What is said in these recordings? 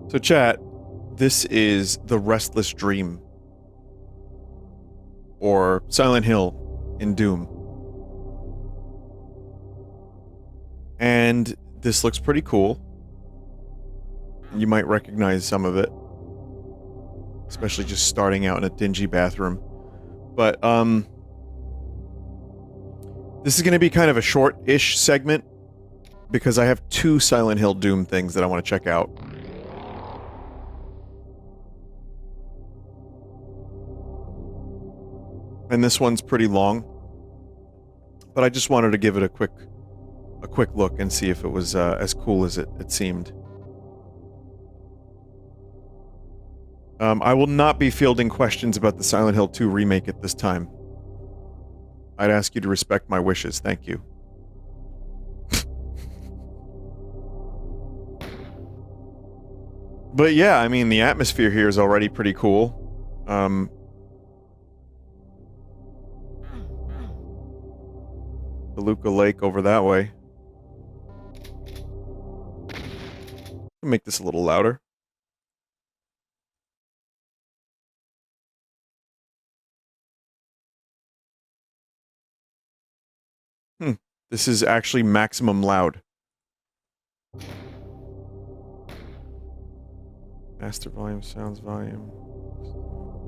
So chat, this is The Restless Dream. Or Silent Hill in Doom. And this looks pretty cool. You might recognize some of it. Especially just starting out in a dingy bathroom. But, this is going to be kind of a short-ish segment. Because I have 2 Silent Hill Doom things that I want to check out. And this one's pretty long. But I just wanted to give it a quick look and see if it was as cool as it seemed. I will not be fielding questions about the Silent Hill 2 remake at this time. I'd ask you to respect my wishes, thank you. But yeah, I mean, the atmosphere here is already pretty cool. Beluga Lake over that way. Make this a little louder. This is actually maximum loud. Master volume, sounds volume.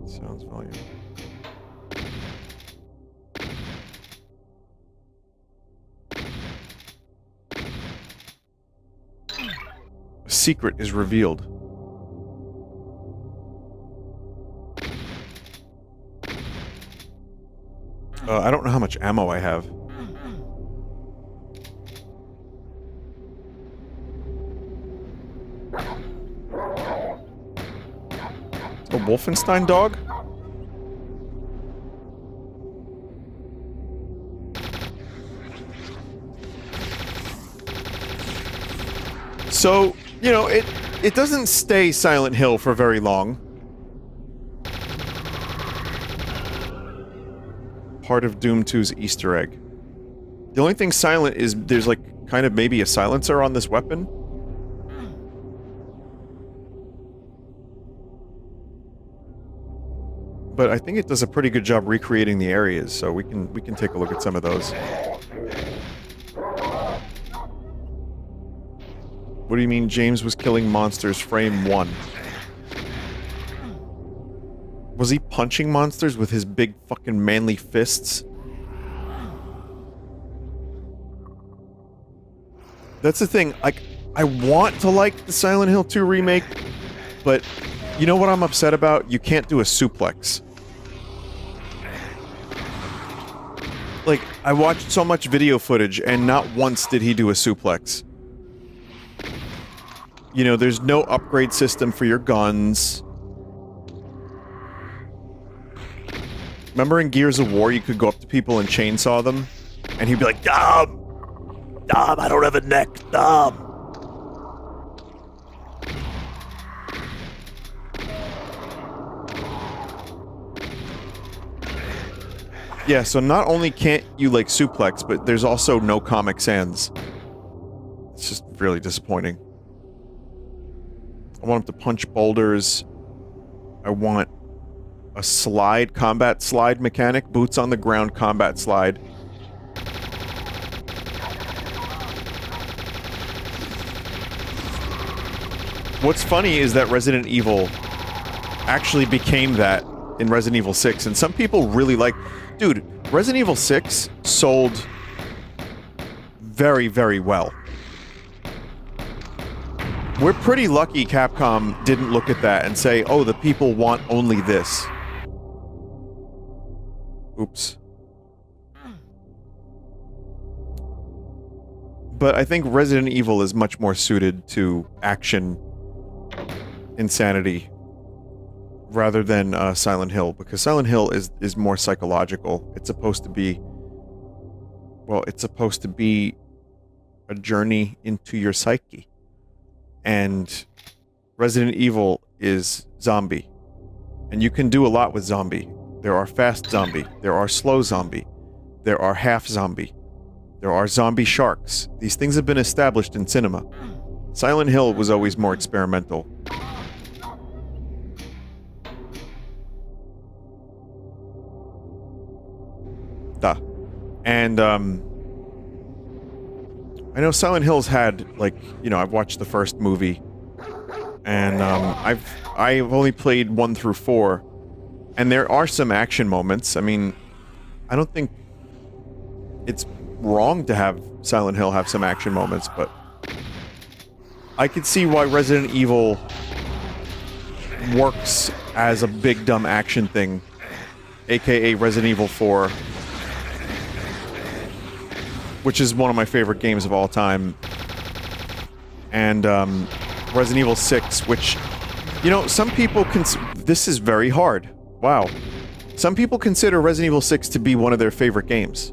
Sounds volume. A secret is revealed. I don't know how much ammo I have. A Wolfenstein dog? So, you know, it doesn't stay Silent Hill for very long. Part of Doom 2's Easter egg. The only thing silent is there's like kind of maybe a silencer on this weapon. But I think it does a pretty good job recreating the areas, so we can take a look at some of those. What do you mean James was killing monsters frame 1? Was he punching monsters with his big fucking manly fists? That's the thing, like, I want to like the Silent Hill 2 remake, but you know what I'm upset about? You can't do a suplex. Like, I watched so much video footage, and not once did he do a suplex. You know, there's no upgrade system for your guns. Remember in Gears of War, you could go up to people and chainsaw them? And he'd be like, Dom! Dom, I don't have a neck, Dom! Yeah, so not only can't you, like, suplex, but there's also no Comic Sans. It's just really disappointing. I want him to punch boulders. I want a slide, combat slide mechanic, boots on the ground combat slide. What's funny is that Resident Evil actually became that in Resident Evil 6, and some people really like... Dude, Resident Evil 6 sold very, very well. We're pretty lucky Capcom didn't look at that and say, oh, the people want only this. Oops. But I think Resident Evil is much more suited to action insanity rather than Silent Hill, because Silent Hill is more psychological. It's supposed to be... Well, it's supposed to be a journey into your psyche. And Resident Evil is zombie. And you can do a lot with zombie. There are fast zombie. There are slow zombie. There are half zombie. There are zombie sharks. These things have been established in cinema. Silent Hill was always more experimental. Duh. And, I know Silent Hill's had, like, you know, I've watched the first movie, and, I've only played 1 through 4, and there are some action moments. I mean, I don't think it's wrong to have Silent Hill have some action moments, but I could see why Resident Evil works as a big dumb action thing, aka Resident Evil 4, which is one of my favorite games of all time, and Resident Evil 6, which, you know, some people this is very hard. Wow. Some people consider Resident Evil 6 to be one of their favorite games.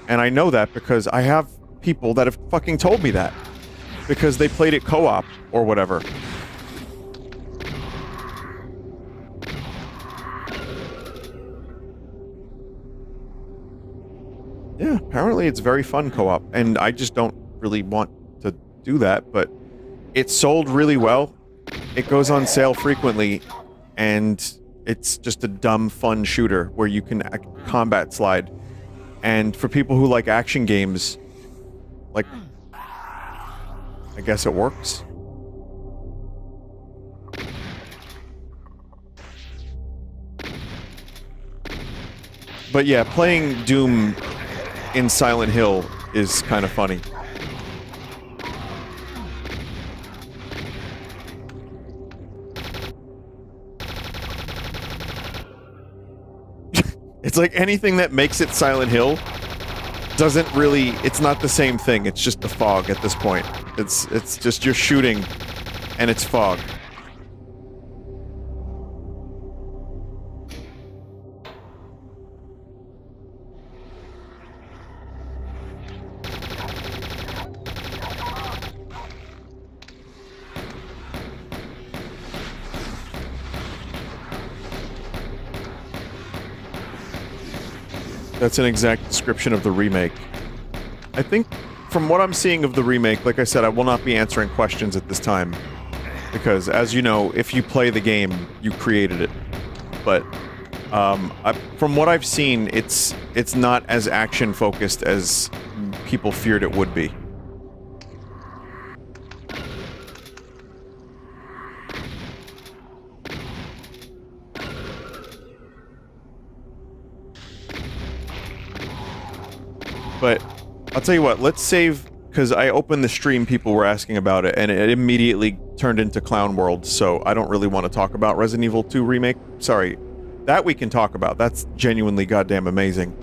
And I know that because I have people that have fucking told me that. Because they played it co-op, or whatever. Yeah, apparently it's very fun co-op, and I just don't really want to do that, but it sold really well. It goes on sale frequently, and it's just a dumb, fun shooter where you can combat slide. And for people who like action games, like, I guess it works. But yeah, playing Doom in Silent Hill is kind of funny. It's like anything that makes it Silent Hill doesn't really... It's not the same thing, it's just the fog at this point. It's just you're shooting, and it's fog. That's an exact description of the remake. I think, from what I'm seeing of the remake, like I said, I will not be answering questions at this time. Because, as you know, if you play the game, you created it. But, from what I've seen, it's not as action-focused as people feared it would be. But I'll tell you what, let's save, because I opened the stream, people were asking about it, and it immediately turned into Clown World, so I don't really want to talk about Resident Evil 2 Remake. Sorry. That we can talk about. That's genuinely goddamn amazing.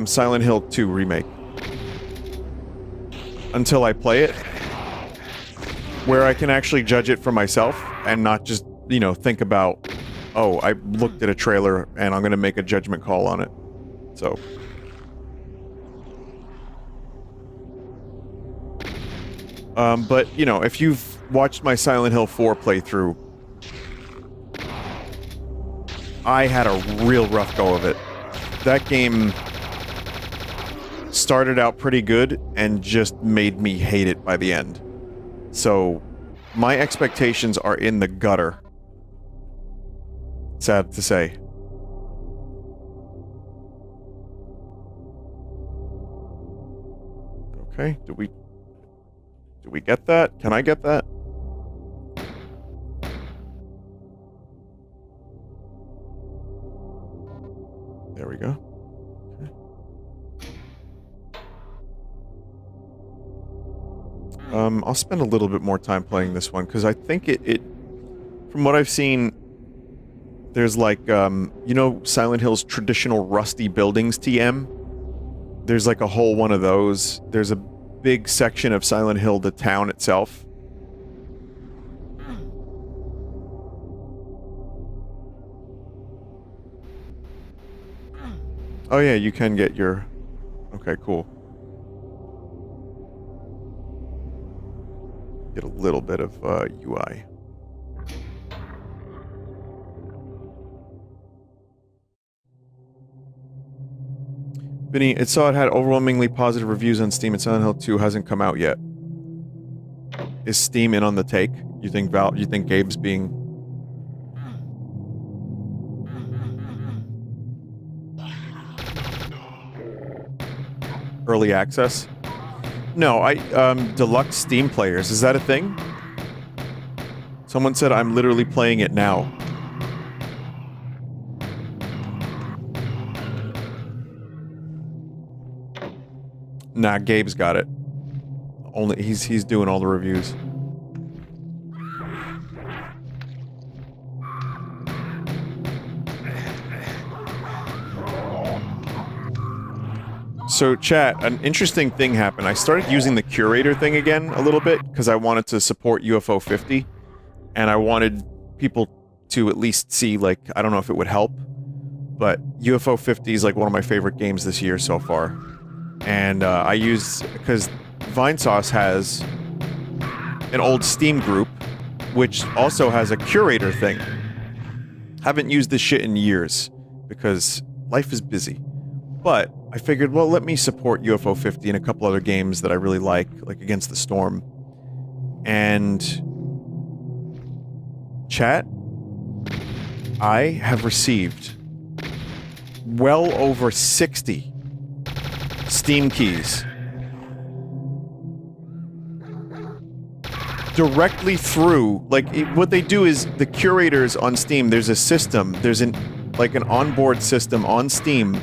Silent Hill 2 Remake. Until I play it. Where I can actually judge it for myself, and not just, you know, think about, oh, I looked at a trailer, and I'm gonna make a judgment call on it. So... but, you know, if you've watched my Silent Hill 4 playthrough, I had a real rough go of it. That game started out pretty good and just made me hate it by the end. So, my expectations are in the gutter. Sad to say. Okay, do we get that? Can I get that? There we go. Okay. I'll spend a little bit more time playing this one, because I think it... From what I've seen, there's like, you know Silent Hill's traditional rusty buildings TM? There's like a whole one of those. There's a big section of Silent Hill, the town itself. Oh yeah, you can get your... Okay, cool. Get a little bit of UI. Vinny, it saw it had overwhelmingly positive reviews on Steam, and Silent Hill 2 hasn't come out yet. Is Steam in on the take? You think you think Gabe's being... early access. No, deluxe Steam players. Is that a thing? Someone said I'm literally playing it now. Nah, Gabe's got it. Only he's doing all the reviews. So, chat, an interesting thing happened. I started using the curator thing again a little bit because I wanted to support UFO 50, and I wanted people to at least see, like, I don't know if it would help, but UFO 50 is like one of my favorite games this year so far. And I use, because Vinesauce has an old Steam group, which also has a curator thing. Haven't used this shit in years, because life is busy. But I figured, well, let me support UFO 50 and a couple other games that I really like Against the Storm. And... chat, I have received well over 60 Steam keys directly through, like, what they do is, the curators on Steam, there's a system, there's an onboard system on Steam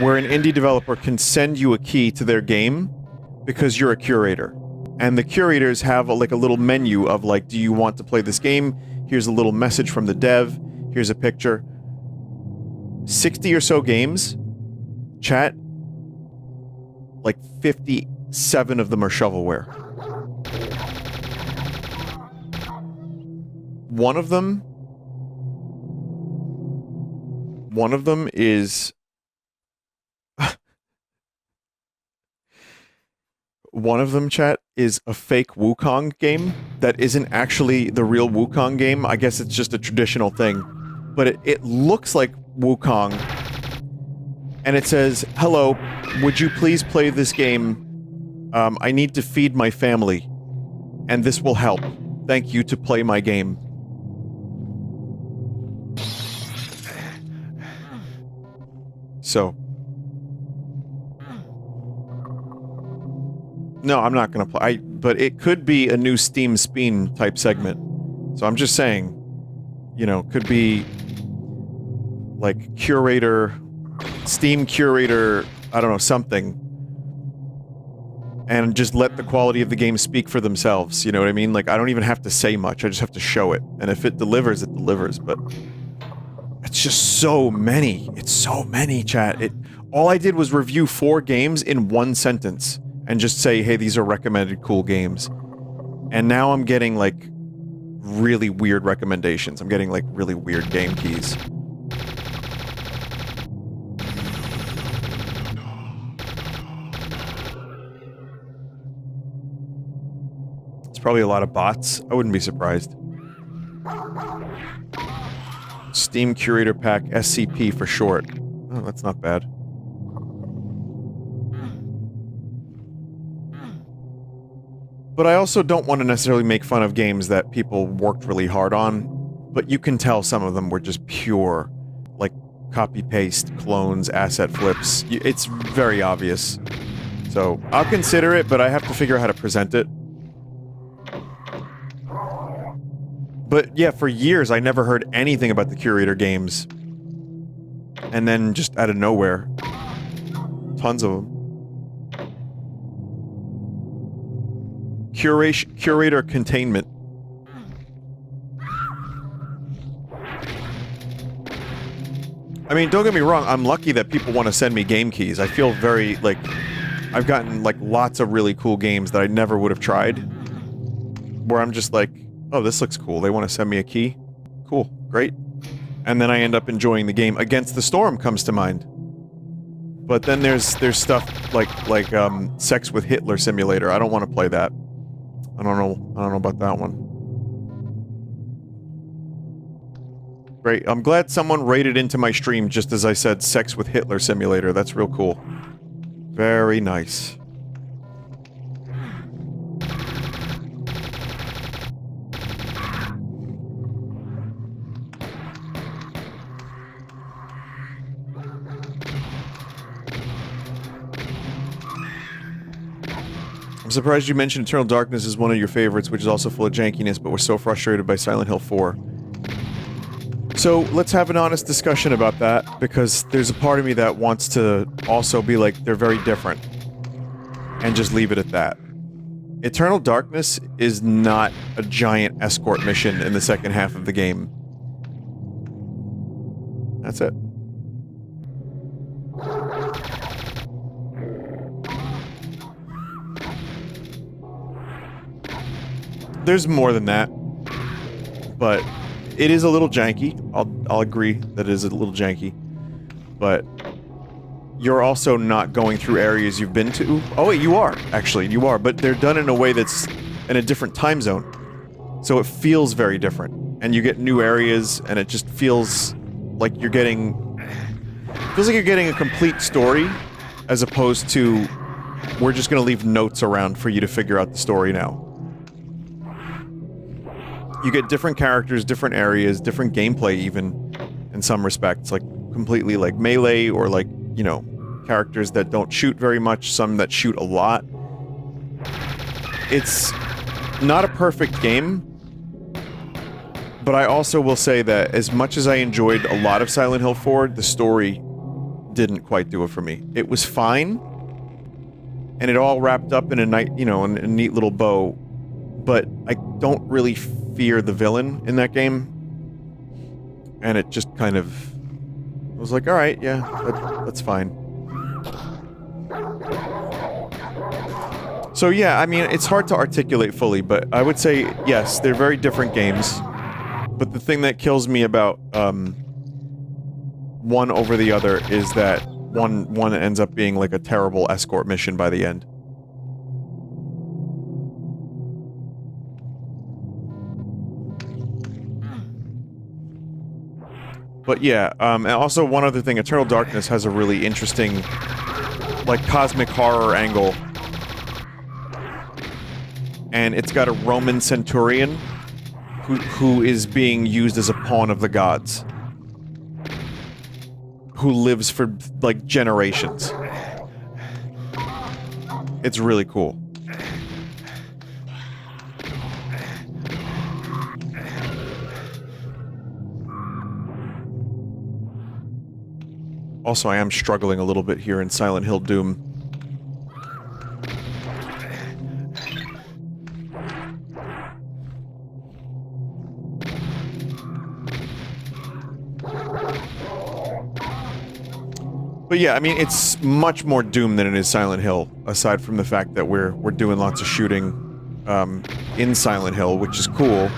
where an indie developer can send you a key to their game because you're a curator. And the curators have a little menu of like, do you want to play this game? Here's a little message from the dev. Here's a picture. 60 or so games. Chat. Like 57 of them are shovelware. One of them is... One of them, chat, is a fake Wukong game that isn't actually the real Wukong game. I guess it's just a traditional thing. But it looks like Wukong. And it says, hello, would you please play this game? I need to feed my family. And this will help. Thank you to play my game. So... no, I'm not gonna play. But it could be a new Steam Speen type segment. So I'm just saying, you know, could be like curator, Steam curator, I don't know, something. And just let the quality of the game speak for themselves, you know what I mean? Like, I don't even have to say much, I just have to show it. And if it delivers, it delivers, but... it's just so many. It's so many, chat. All I did was review 4 games in 1 sentence. And just say, hey, these are recommended cool games. And now I'm getting, like, really weird recommendations. I'm getting, like, really weird game keys. It's probably a lot of bots. I wouldn't be surprised. Steam Curator Pack SCP for short. Oh, that's not bad. But I also don't want to necessarily make fun of games that people worked really hard on, but you can tell some of them were just pure, like, copy-paste, clones, asset flips. It's very obvious. So, I'll consider it, but I have to figure out how to present it. But yeah, for years I never heard anything about the Curator games. And then, just out of nowhere, tons of them. Curator containment. I mean, don't get me wrong, I'm lucky that people want to send me game keys. I feel very, like... I've gotten, like, lots of really cool games that I never would have tried. Where I'm just like, oh, this looks cool. They want to send me a key? Cool. Great. And then I end up enjoying the game. Against the Storm comes to mind. But then there's stuff like Sex with Hitler Simulator. I don't want to play that. I don't know about that one. Great. I'm glad someone raided into my stream just as I said Sex with Hitler Simulator. That's real cool. Very nice. I'm surprised you mentioned Eternal Darkness is one of your favorites, which is also full of jankiness, but we're so frustrated by Silent Hill 4. So, let's have an honest discussion about that, because there's a part of me that wants to also be like, they're very different. And just leave it at that. Eternal Darkness is not a giant escort mission in the second half of the game. That's it. There's more than that, but it is a little janky. I'll agree that it is a little janky, but you're also not going through areas you've been to. Oh wait, you are, actually, you are, but they're done in a way that's in a different time zone. So it feels very different, and you get new areas, and it just feels like you're getting... feels like you're getting a complete story, as opposed to, we're just gonna leave notes around for you to figure out the story now. You get different characters, different areas, different gameplay even, in some respects, like completely like melee, or like, you know, characters that don't shoot very much, some that shoot a lot. It's not a perfect game, but I also will say that as much as I enjoyed a lot of Silent Hill 4, the story didn't quite do it for me. It was fine, and it all wrapped up in a nice, you know, in a neat little bow, but I don't really fear the villain in that game, and it just kind of was like, alright, yeah, that's fine. So yeah, I mean, it's hard to articulate fully, but I would say, yes, they're very different games, but the thing that kills me about, one over the other is that one ends up being like a terrible escort mission by the end. But yeah, and also one other thing, Eternal Darkness has a really interesting, like, cosmic horror angle. And it's got a Roman centurion who is being used as a pawn of the gods. Who lives for, like, generations. It's really cool. Also, I am struggling a little bit here in Silent Hill Doom. But yeah, I mean, it's much more Doom than it is Silent Hill, aside from the fact that we're doing lots of shooting in Silent Hill, which is cool.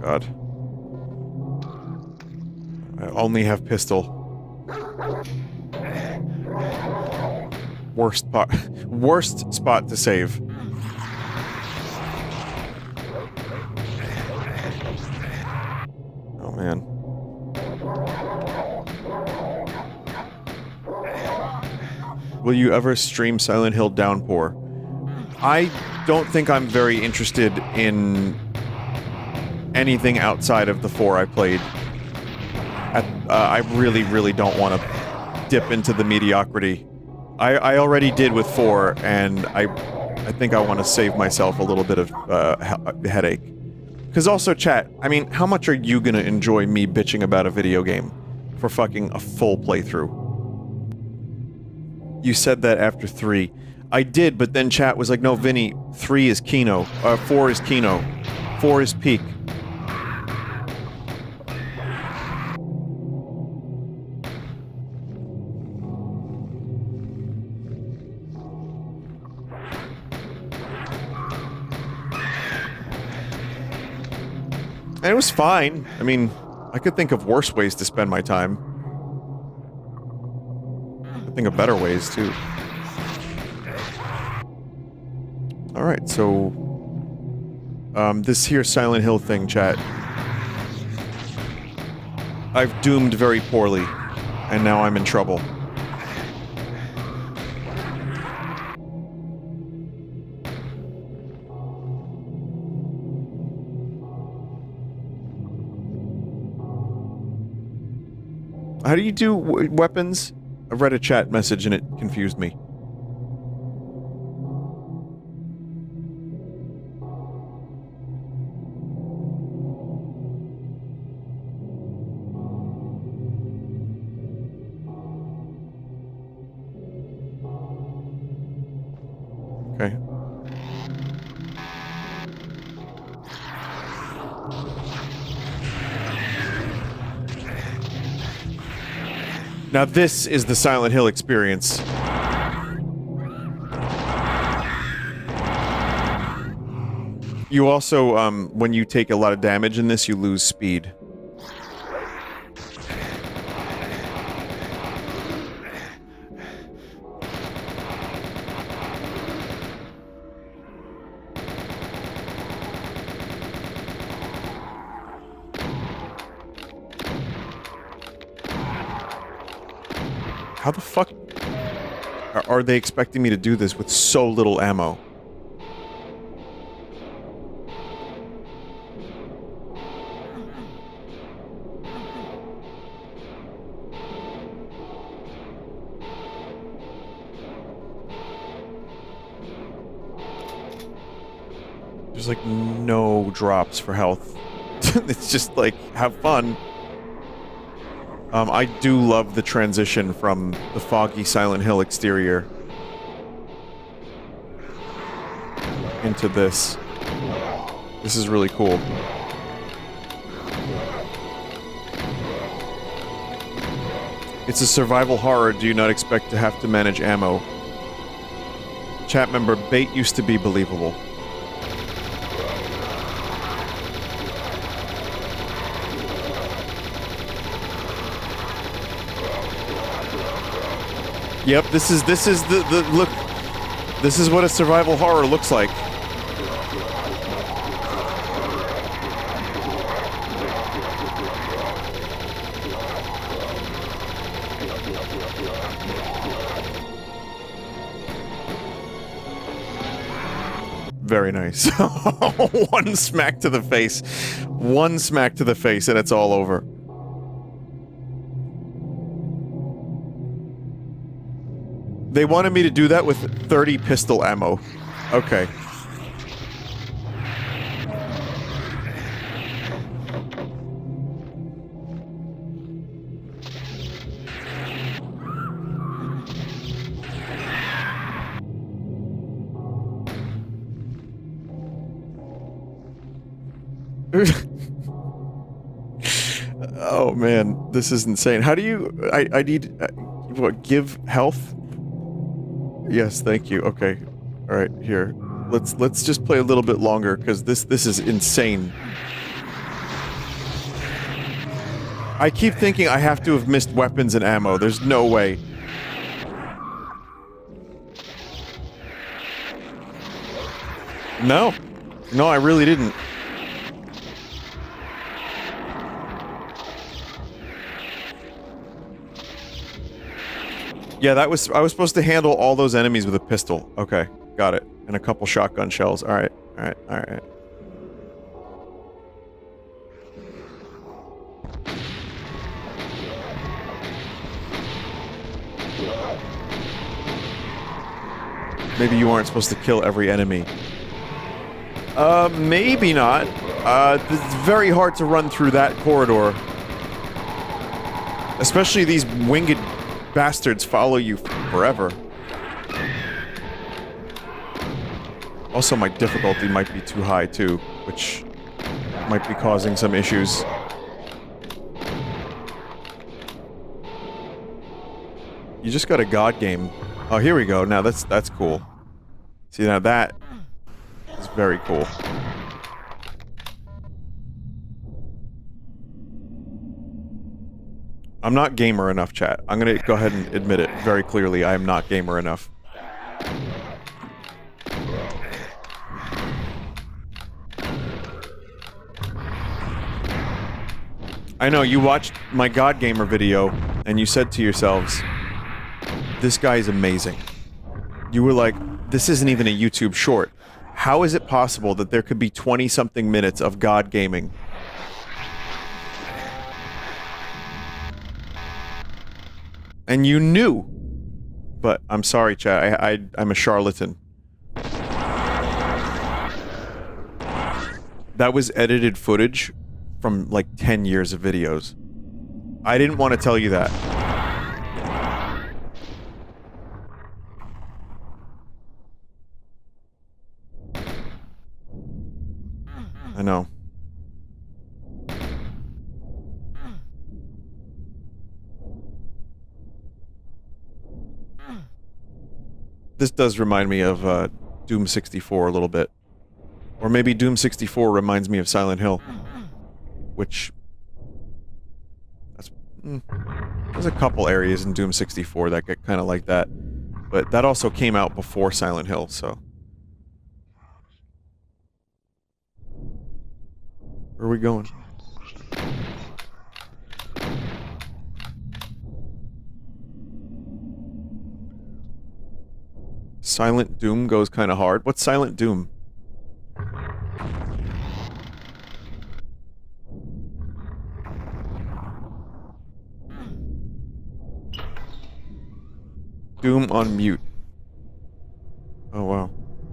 God. I only have pistol. Worst spot to save. Oh man. Will you ever stream Silent Hill Downpour? I don't think I'm very interested in anything outside of the 4 I played. I really, really don't want to dip into the mediocrity. I already did with 4, and I think I want to save myself a little bit of headache. Because also, chat, I mean, how much are you gonna enjoy me bitching about a video game for fucking a full playthrough? You said that after 3. I did, but then chat was like, no, Vinny, 3 is Kino. 4 is Kino. 4 is peak. And it was fine. I mean, I could think of worse ways to spend my time. I could think of better ways, too. Alright, so... this here Silent Hill thing, chat. I've doomed very poorly, and now I'm in trouble. How do you do weapons? I read a chat message and it confused me. Okay. Now this is the Silent Hill experience. You also, when you take a lot of damage in this, you lose speed. How the fuck are they expecting me to do this with so little ammo? There's like no drops for health. It's just like, have fun. I do love the transition from the foggy Silent Hill exterior into this. This is really cool. It's a survival horror. Do you not expect to have to manage ammo? Chat member, bait used to be believable. Yep, this is the look. This is what a survival horror looks like. Very nice. One smack to the face. One smack to the face and it's all over. They wanted me to do that with 30 pistol ammo. Okay. Oh man, this is insane. How do you... I need... what, give health? Yes, thank you. Okay. Alright, here. Let's just play a little bit longer, because this is insane. I keep thinking I have to have missed weapons and ammo. There's no way. No. No, I really didn't. Yeah, that was... I was supposed to handle all those enemies with a pistol. Okay, got it. And a couple shotgun shells. Alright, alright, alright. Maybe you aren't supposed to kill every enemy. Maybe not. It's very hard to run through that corridor. Especially these winged bastards follow you forever. Also, my difficulty might be too high, too, which might be causing some issues. You just got a god game. Oh, here we go. Now that's cool. See, now that is very cool. I'm not gamer enough, chat. I'm gonna go ahead and admit it very clearly. I am not gamer enough. I know, you watched my God Gamer video, and you said to yourselves, this guy is amazing. You were like, this isn't even a YouTube short. How is it possible that there could be 20-something minutes of God gaming? And you knew. But I'm sorry, chat. I'm a charlatan. That was edited footage from like 10 years of videos. I didn't want to tell you that. I know. This does remind me of Doom 64 a little bit. Or maybe Doom 64 reminds me of Silent Hill. Which... there's a couple areas in Doom 64 that get kind of like that. But that also came out before Silent Hill, so... Where are we going? Silent Doom goes kind of hard. What's Silent Doom? Doom on mute. Oh, wow.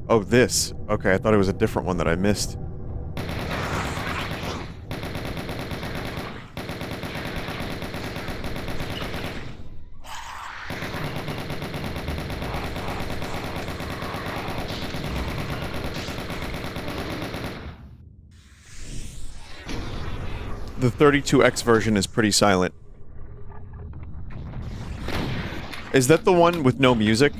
Oh, this. Okay, I thought it was a different one that I missed. The 32X version is pretty silent. Is that the one with no music?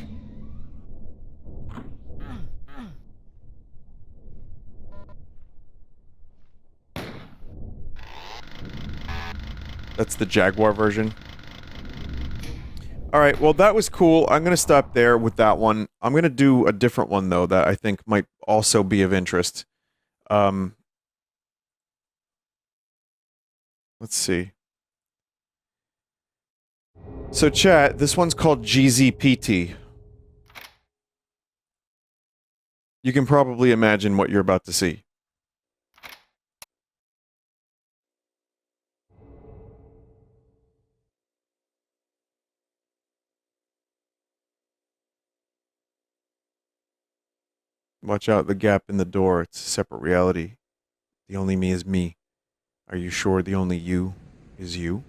That's the Jaguar version. Alright, well that was cool. I'm gonna stop there with that one. I'm gonna do a different one though that I think might also be of interest. Let's see. So chat, this one's called GZPT. You can probably imagine what you're about to see. Watch out, the gap in the door. It's a separate reality. The only me is me. Are you sure the only you is you?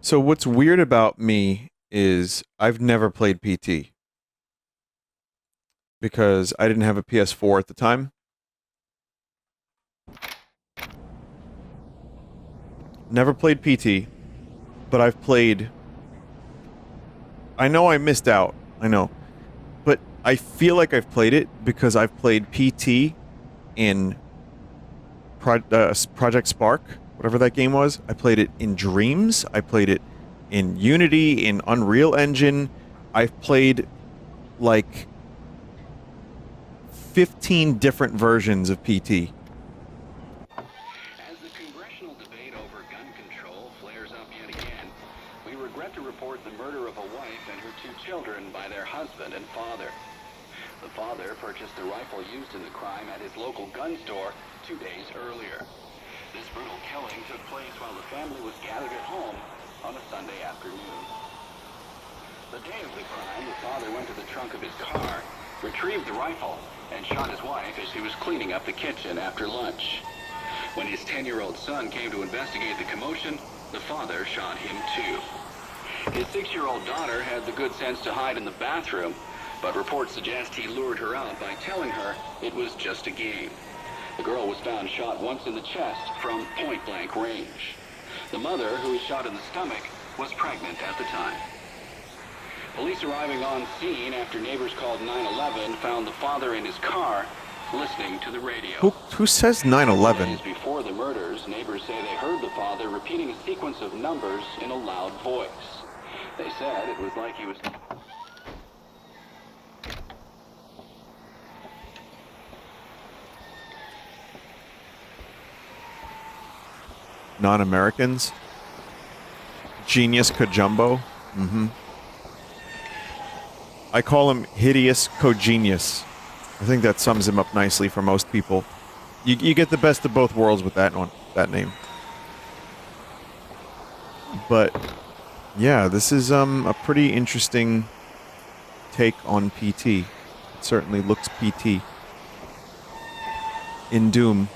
So what's weird about me is I've never played PT. Because I didn't have a PS4 at the time. Never played PT. But I've played... I know I missed out. I know. But I feel like I've played it because I've played PT in Project Spark, whatever that game was. I played it in Dreams. I played it in Unity, in Unreal Engine. I've played, like, 15 different versions of PT. As the congressional debate over gun control flares up yet again, we regret to report the murder of a wife and her 2 children by their husband and father. The father purchased the rifle used in the crime at his local gun store 2 days earlier. This brutal killing took place while the family was gathered at home on a Sunday afternoon. The day of the crime, the father went to the trunk of his car, retrieved the rifle, and shot his wife as he was cleaning up the kitchen after lunch. When his 10-year-old son came to investigate the commotion, the father shot him too. His 6-year-old daughter had the good sense to hide in the bathroom, but reports suggest he lured her out by telling her it was just a game. The girl was found shot once in the chest from point-blank range. The mother, who was shot in the stomach, was pregnant at the time. Police arriving on scene after neighbors called 911 found the father in his car listening to the radio. Who says 9/11? Days before the murders, neighbors say they heard the father repeating a sequence of numbers in a loud voice. They said it was like he was... Non-Americans? Genius Kajumbo? Mm-hmm. I call him Hideous Cogenius. I think that sums him up nicely for most people. You get the best of both worlds with that name. But yeah, this is a pretty interesting take on PT. It certainly looks PT. In Doom.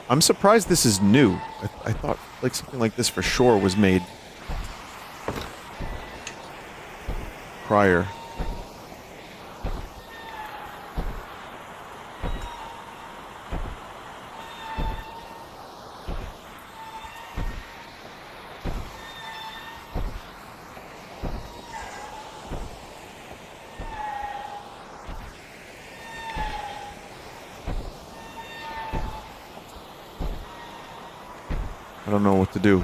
I'm surprised this is new. I thought like something like this for sure was made prior. I don't know what to do.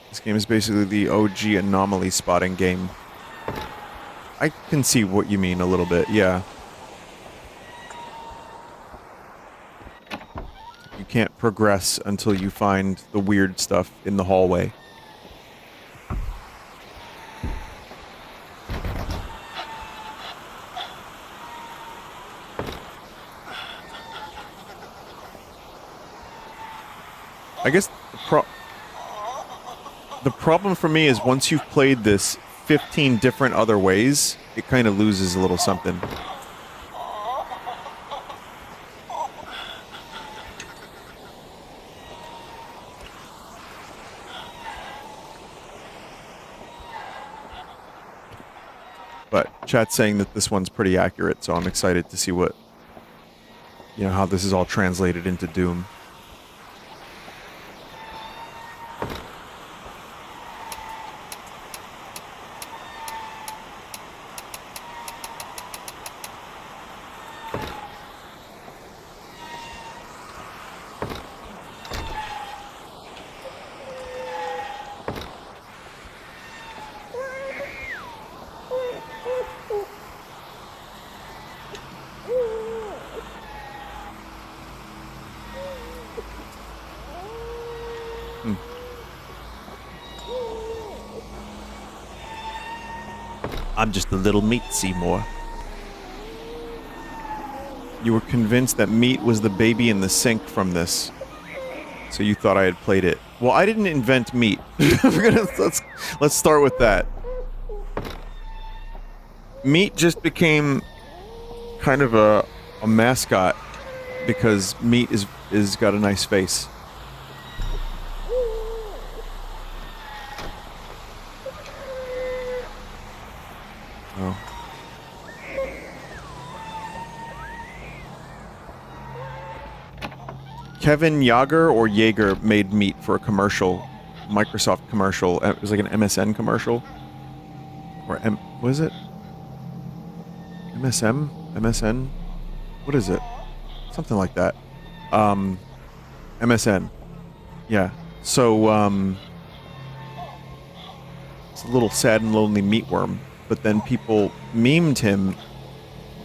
This game is basically the OG anomaly spotting game. I can see what you mean a little bit, yeah. You can't progress until you find the weird stuff in the hallway. I guess the problem for me is once you've played this 15 different other ways, it kind of loses a little something. But chat's saying that this one's pretty accurate, so I'm excited to see what, you know, how this is all translated into Doom. I'm just a little meat, Seymour. You were convinced that meat was the baby in the sink from this. So you thought I had played it. Well, I didn't invent meat. Let's start with that. Meat just became kind of a mascot because meat is got a nice face. Oh. Kevin Yager or Jaeger made meat for a commercial, Microsoft commercial. It was like an MSN commercial. Or what is it? MSM? MSN? What is it? Something like that. MSN. Yeah. So, it's a little sad and lonely meatworm. But then people memed him,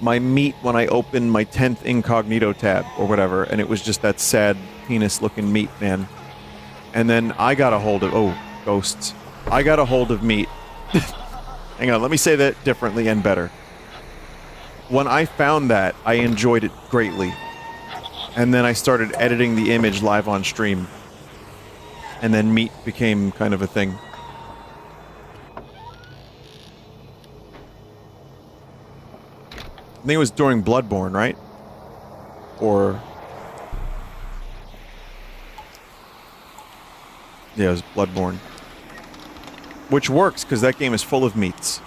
my meat when I opened my 10th incognito tab or whatever, and it was just that sad penis-looking meat man. And then I got a hold of, ghosts. I got a hold of meat. Hang on, let me say that differently and better. When I found that, I enjoyed it greatly. And then I started editing the image live on stream. And then meat became kind of a thing. I think it was during Bloodborne, right? Or... yeah, it was Bloodborne. Which works, because that game is full of meats.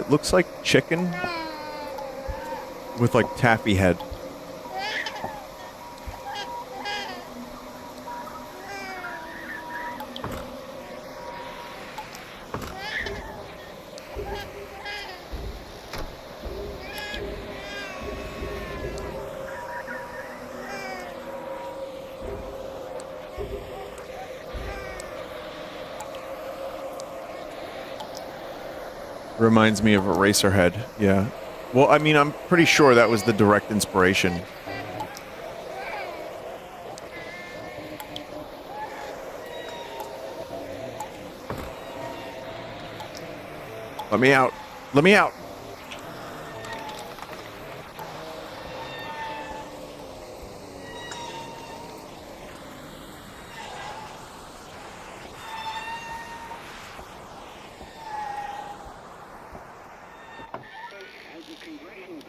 looks like chicken with like taffy head. Reminds me of Eraserhead, yeah. Well, I mean, I'm pretty sure that was the direct inspiration. Let me out. Let me out.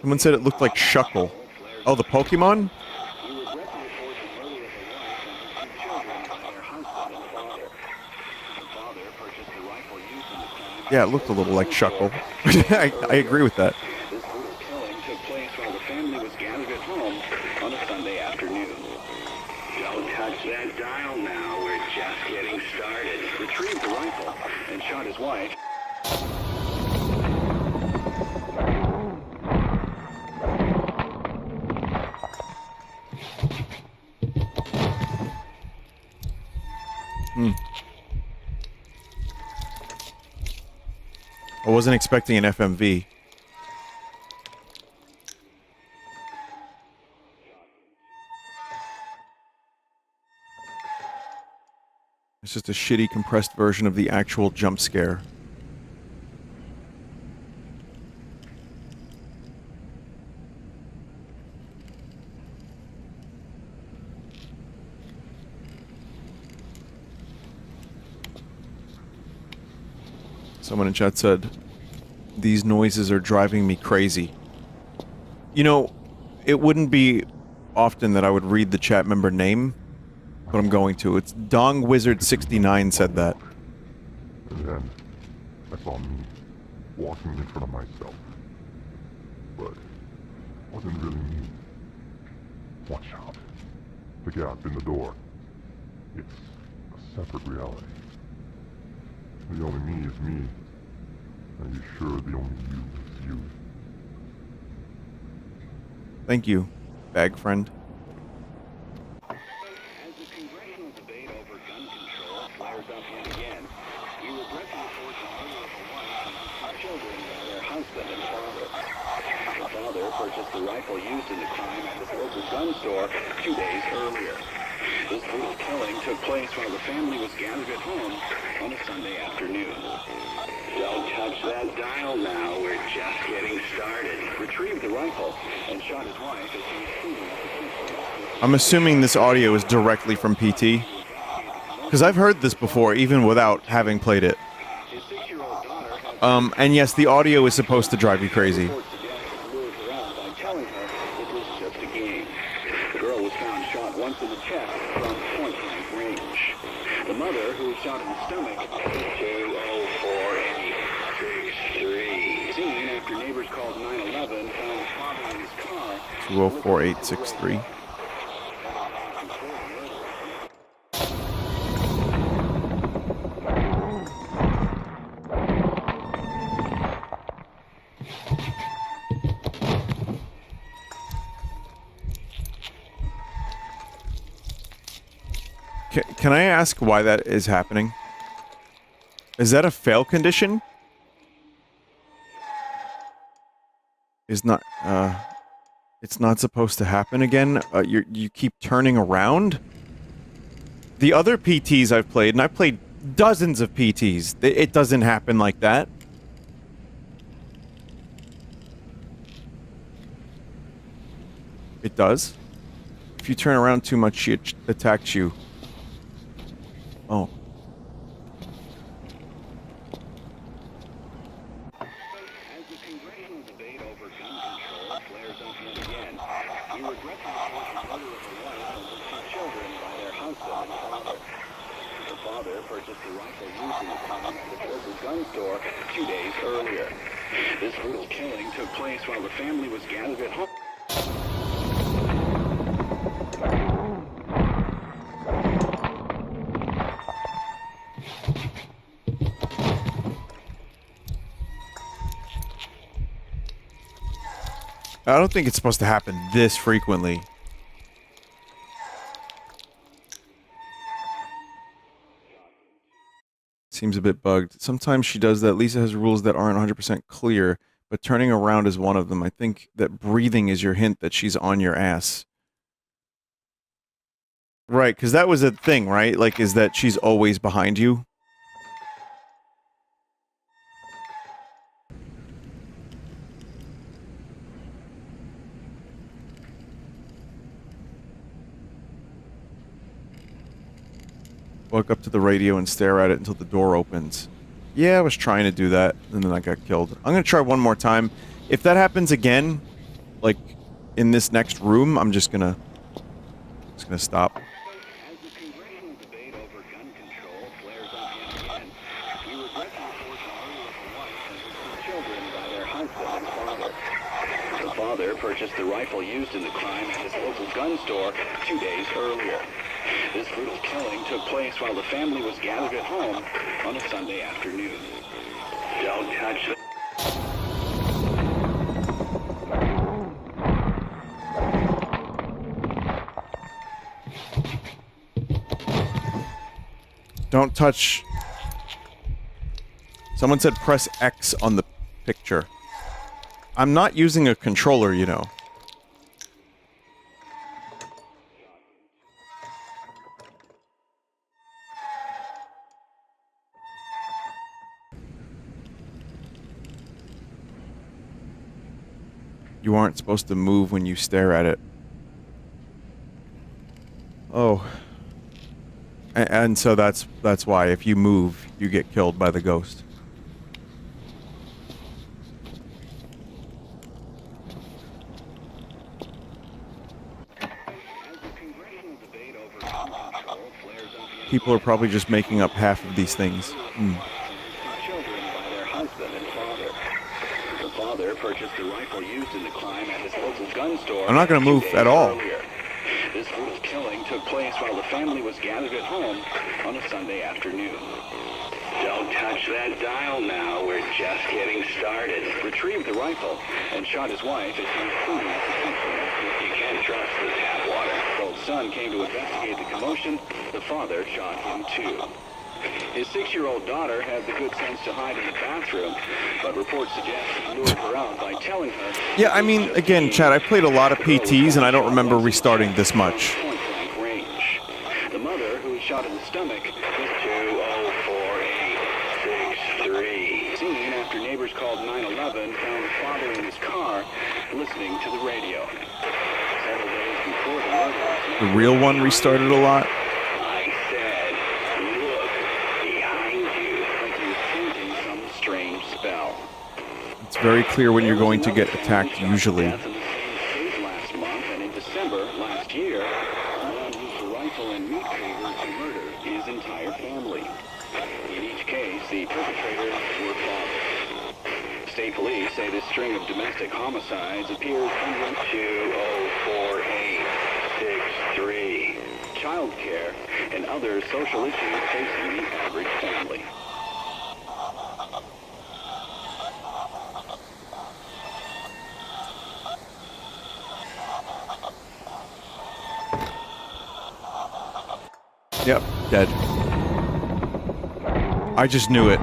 Someone said it looked like Shuckle. Oh, the Pokemon? Yeah, it looked a little like Shuckle. I agree with that. This brutal killing took place while the family was gathered at home on a Sunday afternoon. Don't touch that dial now. We're just getting started. Retrieved the rifle and shot his wife. I wasn't expecting an FMV. It's just a shitty compressed version of the actual jump scare. Someone in chat said, "These noises are driving me crazy." You know, it wouldn't be often that I would read the chat member name, but I'm going to. It's Dong Wizard 69 said that. And then I saw me walking in front of myself. But it wasn't really me. Watch out. The gap in the door. It's a separate reality. The only me is me. Are you sure the only you is you? Thank you, bag friend. As the congressional debate over gun control flares up yet again, we regret to report the murder of a wife and two children by their husband and father. The father purchased the rifle used in the crime at his local gun store 2 days earlier. This brutal killing took place while the family was gathered at home on a Sunday afternoon. Don't touch that dial now. We're just getting started. Retrieved the rifle and shot his wife as he was shooting at the people. I'm assuming this audio is directly from PT. Because I've heard this before, even without having played it. His 6-year-old daughter had And yes, the audio is supposed to drive you crazy. reports against lured her out by telling her it was just a game. The girl was found shot once in the chest from point-blank range. The mother, who was shot in the stomach, 204-863. Seen after neighbors called 911, found his father in his car. 204-863. Can I ask why that is happening? Is that a fail condition? It's not supposed to happen again? You keep turning around? The other PTs I've played, and I've played dozens of PTs, it doesn't happen like that. It does? If you turn around too much, she attacks you. Oh. As the congressional debate over gun control flares up yet again, we regret to report the murder of a wife and her two children by their husband and father. The father purchased the rifle used in the crime at the local gun store 2 days earlier. This brutal killing took place while the family was gathered at home. I don't think it's supposed to happen this frequently. Seems a bit bugged. Sometimes she does that. Lisa has rules that aren't 100% clear, but turning around is one of them. I think that breathing is your hint that she's on your ass. Right, because that was a thing, right? Like, is that she's always behind you? Walk up to the radio and stare at it until the door opens. Yeah, I was trying to do that, and then I got killed. I'm gonna try one more time. If that happens again, like, in this next room, I'm just gonna stop. As the congressional debate over gun control flares up yet again, we regret to report the murder of a wife and her two children by their husband and father. The father purchased the rifle used in the crime at his local gun store 2 days earlier. This brutal killing took place while the family was gathered at home on a Sunday afternoon. Don't touch it. Don't touch... Someone said press X on the picture. I'm not using a controller, you know. You aren't supposed to move when you stare at it. Oh. And so that's why if you move, you get killed by the ghost. People are probably just making up half of these things. Children by their husband and father. The father purchased the rifle used in the crime at his local gun store. I'm not gonna move 2 days at all. earlier. This brutal killing took place while the family was gathered at home on a Sunday afternoon. Don't touch that dial now. We're just getting started. Retrieved the rifle and shot his wife as he was cleaning up the kitchen. You can't trust the tap water. Both son came to investigate the commotion. The father shot him too. His 6-year-old daughter had the good sense to hide in the bathroom, but reports suggest he lured her out by telling her... Yeah, I mean, again, Chad, I played a lot of PTs and I don't remember restarting this much. Point-blank range. The mother, who he shot in the stomach, was 2048663. Seen after neighbors called 911, found the father in his car listening to the radio. Several days before the murder... The real one restarted a lot. I said, look behind you, like he was chanting some strange spell. It's very clear when you're going to get attacked, usually. Last month and in December last year, a man used a rifle and meat cleaver to murder his entire family. In each case, the perpetrators were fathers. State police say this string of domestic homicides appears under 2048663. Child care and other social issues facing the average family. Yep, dead. I just knew it.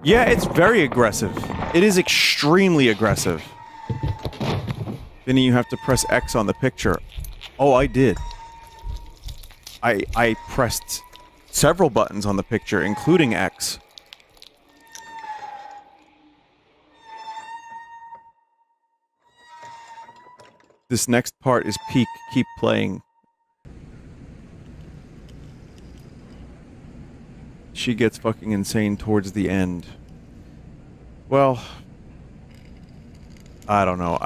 Yeah, it's very aggressive. It is extremely aggressive. Vinny, you have to press X on the picture. Oh, I did. I pressed several buttons on the picture, including X. This next part is peak. Keep playing. She gets fucking insane towards the end. Well, I don't know.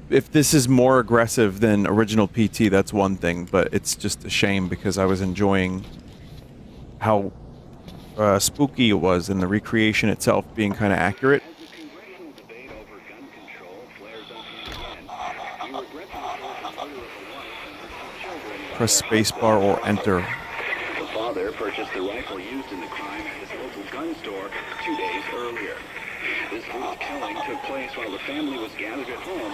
If this is more aggressive than original PT, that's one thing, but it's just a shame because I was enjoying how spooky it was and the recreation itself being kind of accurate. We regret to report the murder of a wife and her two children by Press their spacebar or husband and enter. father. The father purchased the rifle used in the crime at his local gun store 2 days earlier. This brutal killing took place while the family was gathered at home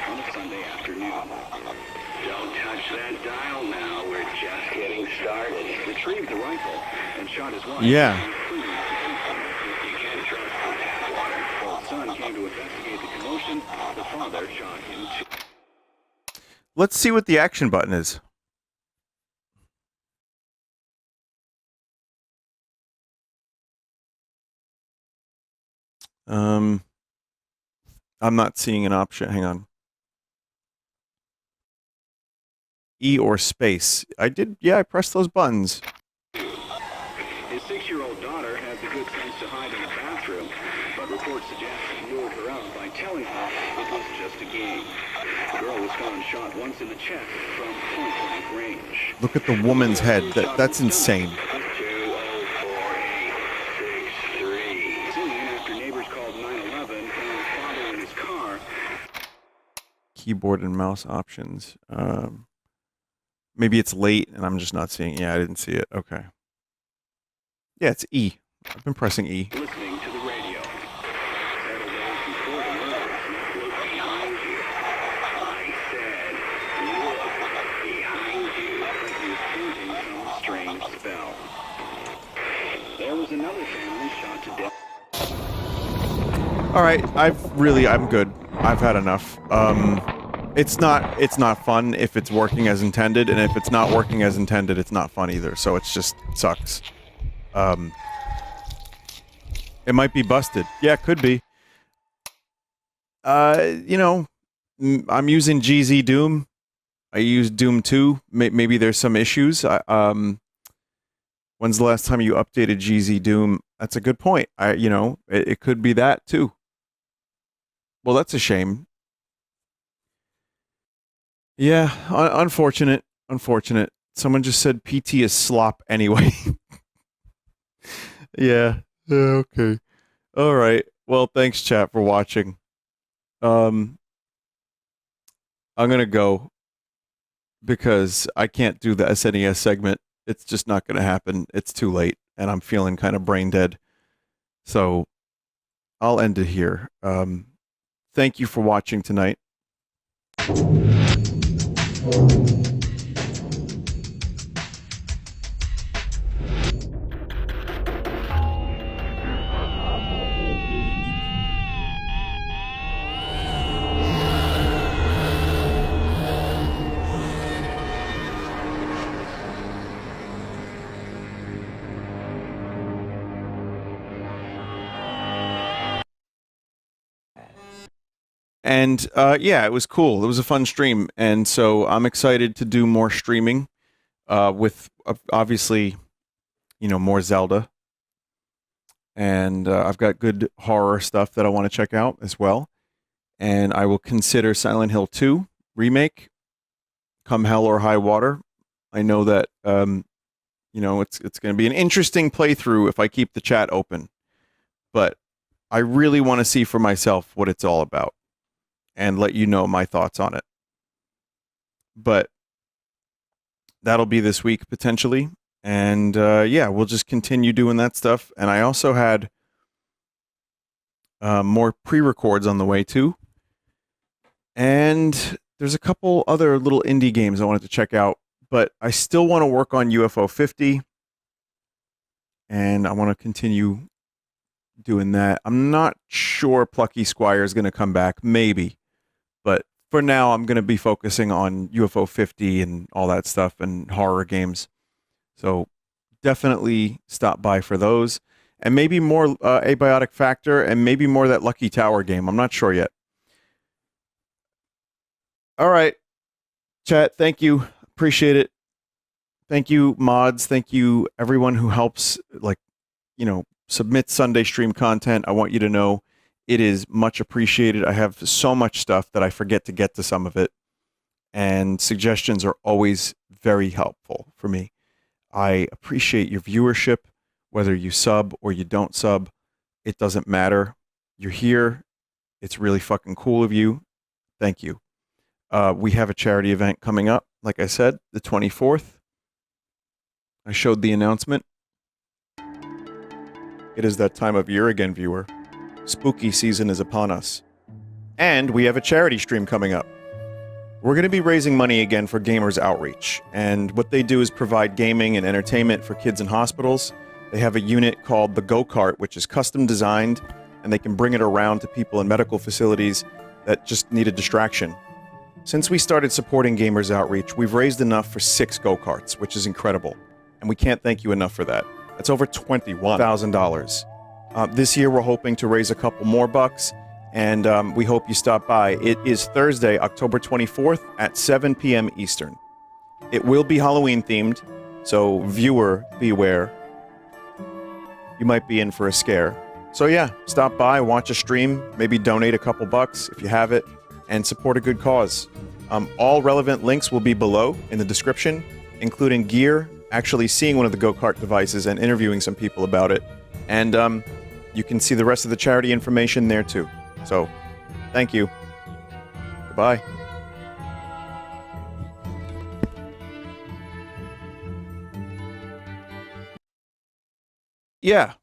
on a Sunday afternoon. Don't touch that dial now. We're just getting started. Retrieved the rifle and shot his wife. Yeah. You can't trust the tap water. While the son came to investigate the commotion, the father shot him too. Let's see what the action button is. I'm not seeing an option. Hang on. E or space. I pressed those buttons. His 6-year-old daughter had the good sense to hide in the bathroom, but reports suggest he lured her out by telling her it was just a game. The girl was found shot once in the chest from point-blank range. Look at the woman's head. That's insane. 204-863. Soon after neighbors called 911, found the father in his car. Keyboard and mouse options. Maybe it's late and I'm just not seeing it. Yeah, I didn't see it. Okay. Yeah, it's E. I've been pressing E. Listening to the radio. Several days before the murder, look behind you. I said, look behind you. Like he was chanting some strange spell. There was another family shot to death. All right, I'm good. I've had enough. It's not fun if it's working as intended, and if it's not working as intended, it's not fun either. So it sucks. It might be busted. Yeah, it could be. I'm using GZ Doom. I used Doom 2. Maybe there's some issues. When's the last time you updated GZ Doom? That's a good point. It could be that too. Well, that's a shame. Yeah, unfortunate. Someone just said PT is slop anyway. Yeah, okay. All right. Well, thanks, chat, for watching. I'm gonna go because I can't do the SNES segment. It's just not gonna happen. It's too late, and I'm feeling kind of brain dead. So I'll end it here. Thank you for watching tonight. And yeah, it was cool. It was a fun stream, and so I'm excited to do more streaming with obviously, more Zelda, and I've got good horror stuff that I want to check out as well. And I will consider Silent Hill 2 remake, come hell or high water. I know that it's going to be an interesting playthrough if I keep the chat open, but I really want to see for myself what it's all about and let you know my thoughts on it. But that'll be this week potentially. And yeah, we'll just continue doing that stuff. And I also had more pre-records on the way too. And there's a couple other little indie games I wanted to check out. But I still want to work on UFO 50. And I want to continue doing that. I'm not sure Plucky Squire is going to come back. Maybe. But for now, I'm going to be focusing on UFO 50 and all that stuff and horror games. So definitely stop by for those. And maybe more Abiotic Factor and maybe more that Lucky Tower game. I'm not sure yet. All right. Chat, thank you. Appreciate it. Thank you, mods. Thank you, everyone who helps, submit Sunday stream content. I want you to know it is much appreciated. I have so much stuff that I forget to get to some of it. And suggestions are always very helpful for me. I appreciate your viewership, whether you sub or you don't sub. It doesn't matter. You're here. It's really fucking cool of you. Thank you. We have a charity event coming up, like I said, the 24th. I showed the announcement. It is that time of year again, viewer. Spooky season is upon us. And we have a charity stream coming up. We're going to be raising money again for Gamers Outreach. And what they do is provide gaming and entertainment for kids in hospitals. They have a unit called the Go-Kart, which is custom designed, and they can bring it around to people in medical facilities that just need a distraction. Since we started supporting Gamers Outreach, we've raised enough for 6 go-karts, which is incredible. And we can't thank you enough for that. That's over $21,000. This year we're hoping to raise a couple more bucks, and we hope you stop by. It is Thursday, October 24th at 7 p.m. Eastern. It will be Halloween themed, so viewer, beware. You might be in for a scare. So yeah, stop by, watch a stream, maybe donate a couple bucks if you have it, and support a good cause. All relevant links will be below in the description, including gear, actually seeing one of the go-kart devices and interviewing some people about it. And you can see the rest of the charity information there too. So, thank you. Goodbye. Yeah.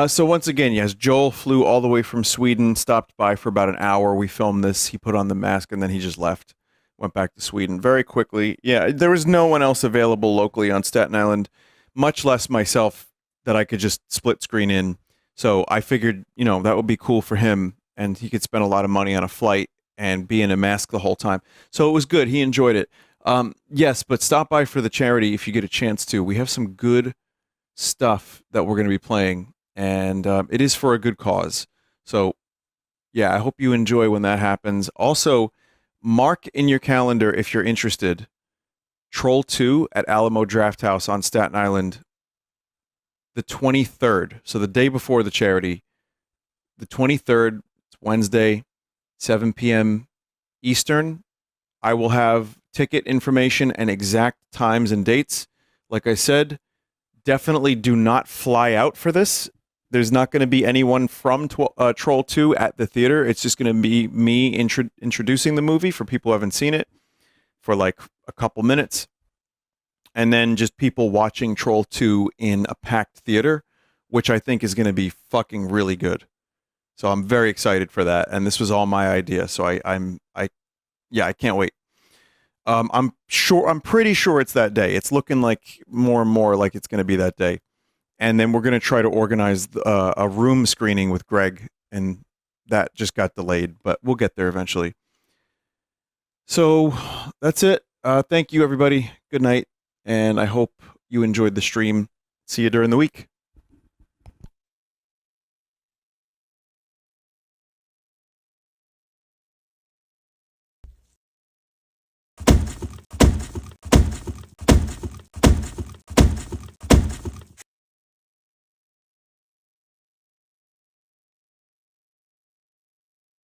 So once again, yes, Joel flew all the way from Sweden, stopped by for about an hour. We filmed this. He put on the mask and then he just left. Went back to Sweden very quickly. Yeah, there was no one else available locally on Staten Island, much less myself, that I could just split screen in. So I figured, that would be cool for him, and he could spend a lot of money on a flight and be in a mask the whole time. So it was good. He enjoyed it. Yes, but stop by for the charity if you get a chance to. We have some good stuff that we're going to be playing, and it is for a good cause. So, yeah, I hope you enjoy when that happens. Also, mark in your calendar if you're interested. Troll 2 at Alamo Drafthouse on Staten Island, the 23rd. So the day before the charity, the 23rd, it's Wednesday, 7 p.m. Eastern. I will have ticket information and exact times and dates. Like I said, definitely do not fly out for this. There's not going to be anyone from Troll 2 at the theater. It's just going to be me introducing the movie for people who haven't seen it for like a couple minutes. And then just people watching Troll 2 in a packed theater, which I think is going to be fucking really good. So I'm very excited for that. And this was all my idea. So I can't wait. I'm pretty sure it's that day. It's looking like more and more like it's going to be that day. And then we're going to try to organize a room screening with Greg, and that just got delayed, but we'll get there eventually. So that's it. Thank you, everybody. Good night, and I hope you enjoyed the stream. See you during the week.